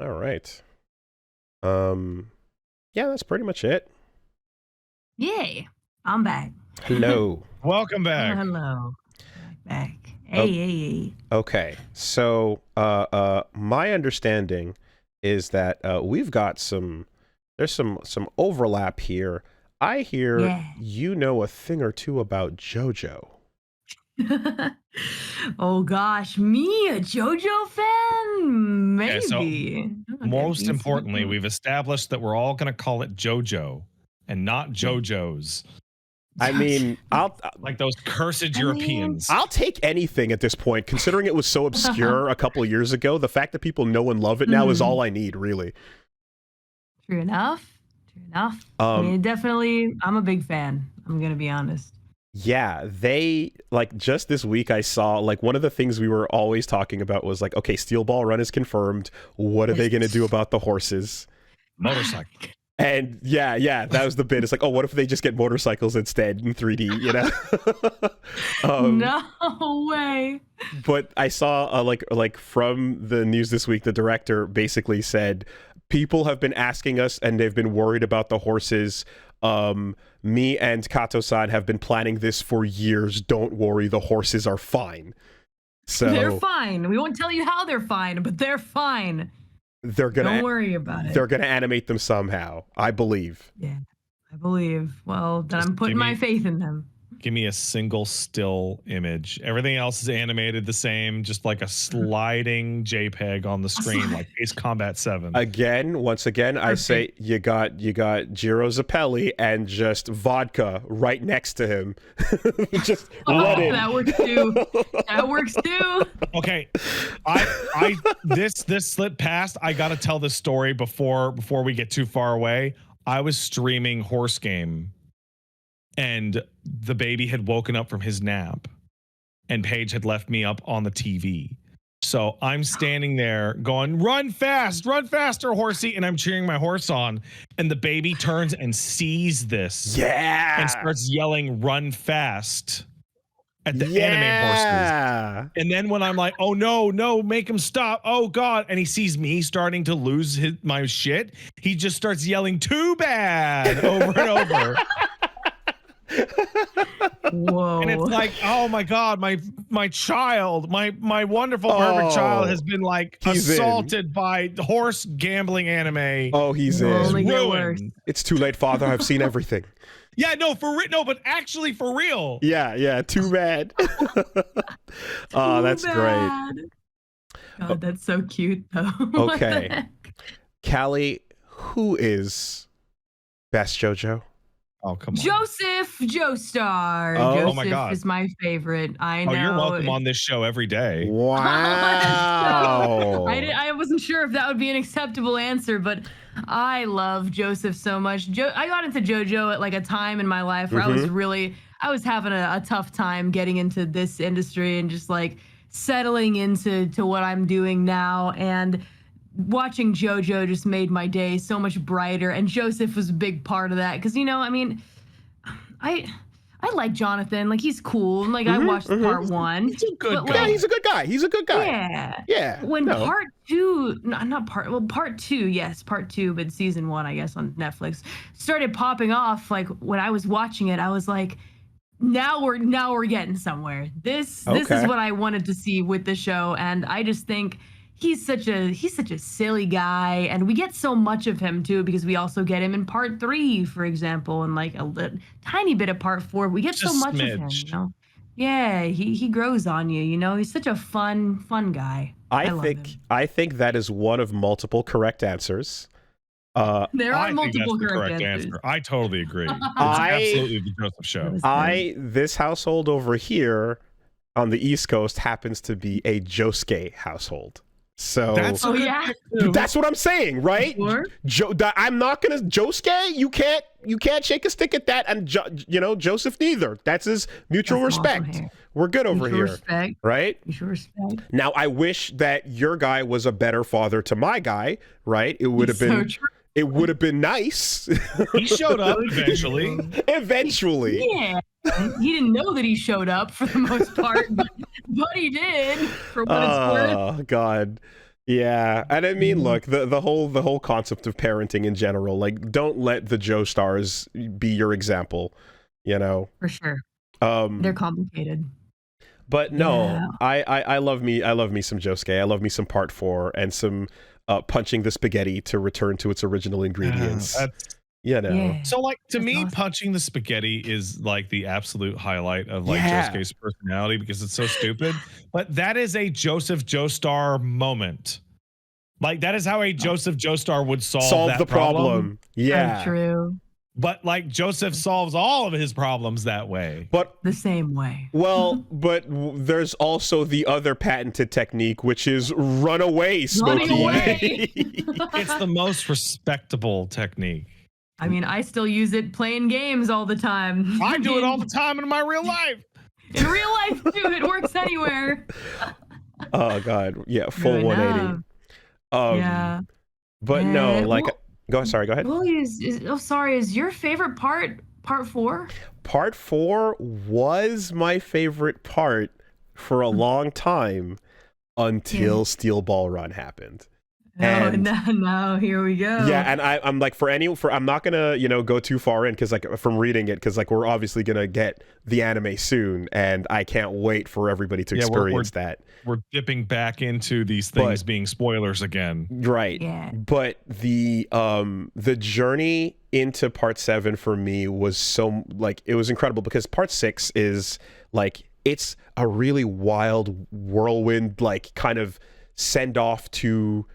All right. Yeah, that's pretty much it. Yay. I'm back. Hello. Welcome back. Hello. Back. Hey. Okay. So, my understanding is that we've got there's some overlap here. I hear you know a thing or two about Jojo. Oh gosh, me a Jojo fan? Maybe. Okay, so most importantly, we've established that we're all going to call it Jojo and not JoJo's. I mean, like those cursed Europeans. I'll take anything at this point, considering it was so obscure a couple of years ago. The fact that people know and love it now is all I need, really. True enough. I mean, definitely, I'm a big fan. I'm gonna be honest. Yeah, they, like, just this week I saw, like, one of the things we were always talking about was, like, okay, Steel Ball Run is confirmed. What are they going to do about the horses? Motorcycle. And yeah, that was the bit. It's like, oh, what if they just get motorcycles instead in 3D, you know? No way. But I saw, like from the news this week, the director basically said, people have been asking us and they've been worried about the horses. Me and Kato-san have been planning this for years. Don't worry, the horses are fine. So they're fine. We won't tell you how they're fine, but they're fine. Don't worry about it. They're gonna animate them somehow, I believe. Yeah, I believe. Well, then I'm putting my faith in them. Give me a single still image. Everything else is animated the same, just like a sliding JPEG on the screen, like Ace Combat 7. Once again, I say you got Jiro Zappelli and just vodka right next to him. Just let it. That works too. That works too. Okay, this slipped past. I got to tell this story before we get too far away. I was streaming Horse Game, and the baby had woken up from his nap, and Paige had left me up on the TV. So I'm standing there going, run faster, horsey. And I'm cheering my horse on. And the baby turns and sees this. Yeah. And starts yelling, run fast at the anime horses. And then when I'm like, oh no, make him stop. Oh God. And he sees me starting to lose my shit. He just starts yelling, too bad, over and over. Whoa. And it's like, oh my God, my child, my wonderful perfect child has been like assaulted by horse gambling anime. Oh, he's ruined. It's too late, Father. I've seen everything. Yeah, no, but actually for real. Yeah, too bad. Oh, that's great. God, that's so cute though. Okay. Callie, who is best JoJo? Oh, come on. Joseph Joestar. Oh, Joseph my God. is my favorite. I know. Oh, you're welcome on this show every day. Wow. I wasn't sure if that would be an acceptable answer, but I love Joseph so much. I got into JoJo at like a time in my life where I was having a tough time getting into this industry and just like settling into what I'm doing now. And watching JoJo just made my day so much brighter, and Joseph was a big part of that because, you know, I mean, I like Jonathan, like he's cool, like I watched part one. He's a good guy. Yeah, he's a good guy. He's a good guy. Yeah. When part two, part two, but season one, I guess, on Netflix started popping off. Like when I was watching it, I was like, now we're getting somewhere. This is what I wanted to see with the show, and I just think he's such a silly guy, and we get so much of him too because we also get him in part 3, for example, and like a tiny bit of part 4. We get so much of him, you know. Yeah, he grows on you, you know. He's such a fun guy. I think that is one of multiple correct answers. There are multiple correct answers. answer. I totally agree. It's absolutely the Joseph show. This household over here on the East Coast happens to be a Josuke household. So that's that's what I'm saying, right? Sure. I'm not gonna Josuke. You can't shake a stick at that, and Joseph neither. That's his mutual respect. We're good over here, respect. Right? Mutual respect. Now, I wish that your guy was a better father to my guy. Right? It would have been. So true. It would have been nice. He showed up eventually. Eventually. Yeah. He didn't know that he showed up for the most part, but he did, for what it's worth. Oh, God. Yeah, and I mean, look, the whole concept of parenting in general, like, don't let the Joe stars be your example, you know. For sure. They're Um, complicated. but no, Yeah. I love me some Josuke. I love me some Part 4 and some punching the spaghetti to return to its original ingredients. That's You know. Yeah. so like to That's me, awesome. punching the spaghetti is like the absolute highlight of like Yeah. Josuke's personality because it's so stupid. But that is a Joseph Joestar moment. Like that is how a Joseph Joestar would solve that The problem. So Yeah. true. But like Joseph solves all of his problems that way. But The same way. well, but there's also the other patented technique, which is run away, Smokey. Running away. It's the most respectable technique. I mean, I still use it playing games all the time. I do it all the time in my real life. In real life too. It works anywhere. Oh God, yeah, full Good 180. enough. Yeah. But no, like, go ahead. Woolie is your favorite part 4? Part 4 was my favorite part for a long time until Steel Ball Run happened. And no, here we go. yeah, and I'm like, I'm not gonna go too far in because like from reading it, because like we're obviously gonna get the anime soon, and I can't wait for everybody to experience that. We're dipping back into these things being spoilers again, right? Yeah. But the journey into Part 7 for me was so like it was incredible because Part 6 is like it's a really wild whirlwind like kind of send off to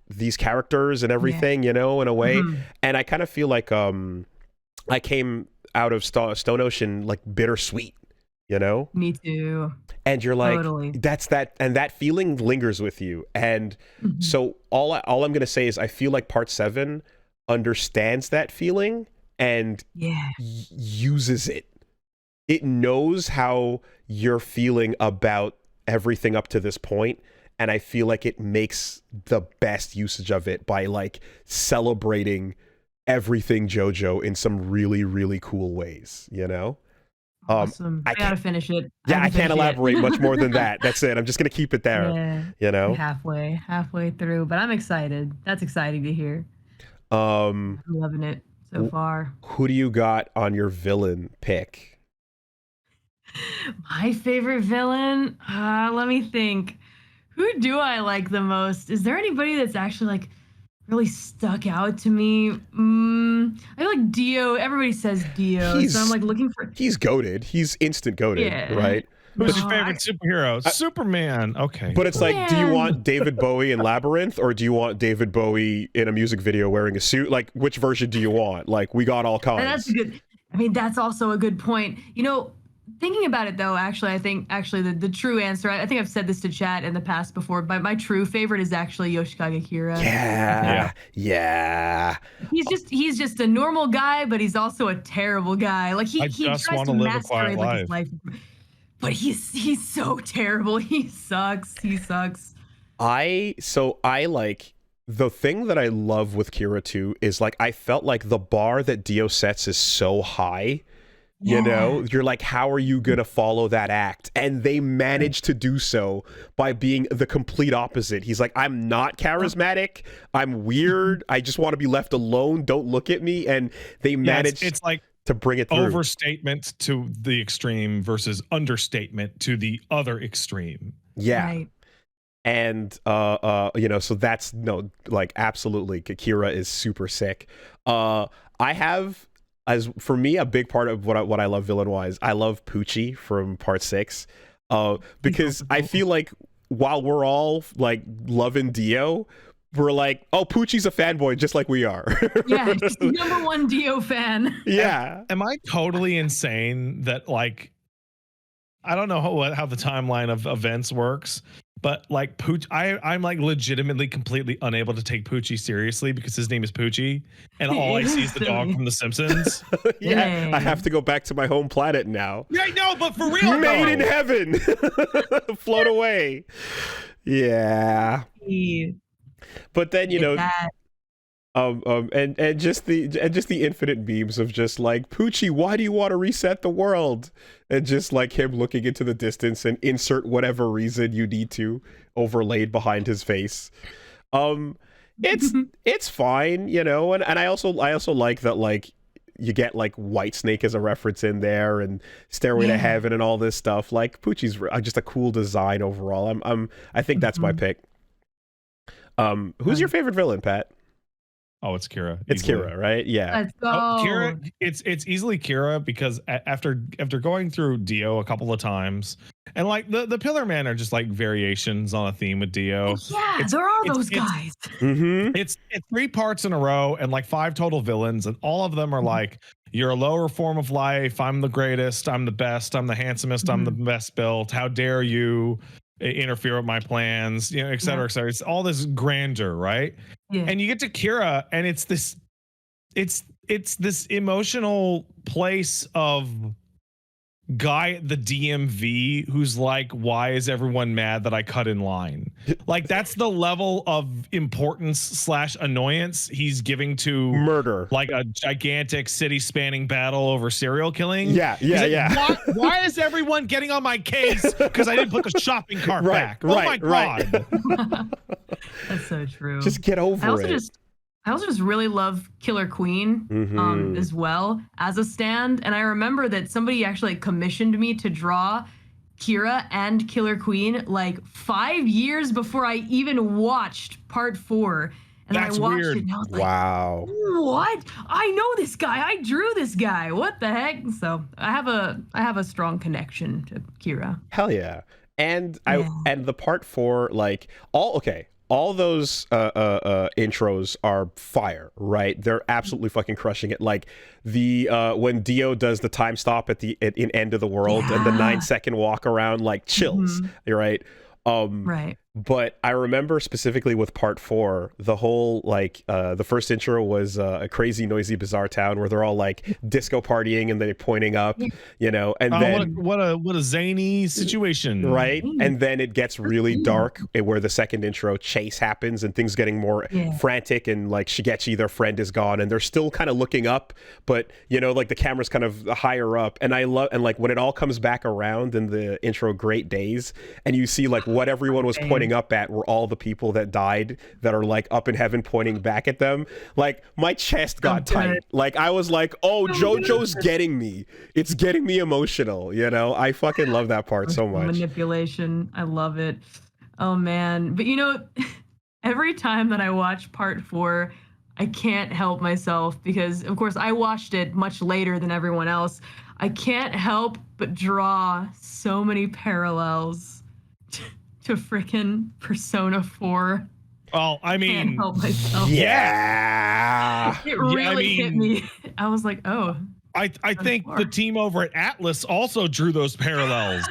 these characters and everything, in a way. And I kind of feel like I came out of Stone Ocean like bittersweet, Me too. and you're like, Totally. that's that, and that feeling lingers with you. And so all I'm gonna say is I feel like Part 7 understands that feeling and uses it. It knows how you're feeling about everything up to this point, and I feel like it makes the best usage of it by like celebrating everything JoJo in some really, really cool ways, Awesome. I gotta finish it. Yeah, I can't elaborate much more than that. That's it. I'm just gonna keep it there. Halfway through, but I'm excited. That's exciting to hear. I'm loving it so far. Who do you got on your villain pick? My favorite villain? Let me think. Who do I like the most? Is there anybody that's actually like really stuck out to me? I like Dio. Everybody says Dio, so I'm like looking for. He's goated. He's instant goated, right? Who's your favorite superhero? Superman. Okay. But it's like, do you want David Bowie in Labyrinth, or do you want David Bowie in a music video wearing a suit? Like, which version do you want? Like, we got all kinds. That's good. I mean, that's also a good point. Thinking about it though, I think the true answer, I think I've said this to chat in the past before, but my true favorite is actually Yoshikage Kira. Yeah. He's just a normal guy, but he's also a terrible guy. Like he just tries want to to live a quiet masquerade like his life. But he's so terrible. He sucks. I like the thing that I love with Kira too is like I felt like the bar that Dio sets is so high. You're like, how are you gonna follow that act? And they managed to do so by being the complete opposite. He's like, I'm not charismatic, I'm weird, I just want to be left alone, don't look at me. And they managed it's like to bring it through. Overstatement to the extreme versus understatement to the other extreme. Right. And so that's absolutely, Kira is super sick. I have, as for me, a big part of what I love villain wise, I love Poochie from Part 6, because I feel like while we're all like loving Dio, we're like, oh, Poochie's a fanboy just like we are. Yeah, just the #1 Dio fan. Yeah. Am I totally insane that like I don't know how the timeline of events works, but like I'm like legitimately completely unable to take Poochie seriously because his name is Poochie, and all I see is the dog from The Simpsons. Yeah, I have to go back to my home planet now. Yeah, no, but for real, made in heaven, float away. Yeah. But then And just the infinite memes of just like, Poochie, why do you want to reset the world? And just like him looking into the distance and insert whatever reason you need to overlaid behind his face. It's fine, you know, and I also like that, like, you get like Whitesnake as a reference in there, and Stairway to Heaven and all this stuff. Like, Poochie's just a cool design overall. I think that's my pick. Who's your favorite villain, Pat? Oh, it's Kira. It's easily. Kira, right? Yeah. Let's go. Kira, it's easily Kira, because after going through Dio a couple of times, and like the Pillar Men are just like variations on a theme with Dio. Yeah, there are those guys. It's 3 parts in a row and like 5 total villains, and all of them are like, you're a lower form of life. I'm the greatest. I'm the best. I'm the handsomest. I'm the best built. How dare you interfere with my plans? You know, et cetera, et cetera. It's all this grandeur, right? Yeah. And you get to Kira, and it's this emotional place of guy at the DMV who's like, why is everyone mad that I cut in line? Like, that's the level of importance / annoyance he's giving to murder, like a gigantic city spanning battle over serial killing. Yeah. Why is everyone getting on my case because I didn't put the shopping cart back? Oh my god. That's so true. Just get over it. I also just really love Killer Queen as well as a stand. And I remember that somebody actually commissioned me to draw Kira and Killer Queen like 5 years before I even watched part 4. And That's I watched weird. it and I was like, wow. What? I know this guy. I drew this guy. What the heck? So I have a strong connection to Kira. Hell yeah. And and the part 4, like, all those intros are fire, right? They're absolutely fucking crushing it. Like the when Dio does the time stop at in End of the World and the 9-second walk around, like, chills, right? Right. But I remember specifically with part 4, the whole like the first intro was a crazy, noisy, bizarre town where they're all like disco partying and they're pointing up, you know, and then what a zany situation, right? And then it gets really dark where the second intro chase happens and things getting more frantic, and like Shigechi, their friend, is gone and they're still kind of looking up, but you know, like the camera's kind of higher up. And I love, and like when it all comes back around in the intro Great Days, and you see like what everyone was pointing up at were all the people that died that are like up in heaven pointing back at them. Like, my chest got tight. Like, I was like, oh, Jojo's getting me. It's getting me emotional, you know? I fucking love that part so much. Manipulation. I love it. Oh man. But you know, every time that I watch part 4, I can't help myself, because of course I watched it much later than everyone else. I can't help but draw so many parallels to freaking Persona 4. Well, I mean, Can't help myself. Yeah. It really hit me. I was like, oh. I think the team over at Atlas also drew those parallels.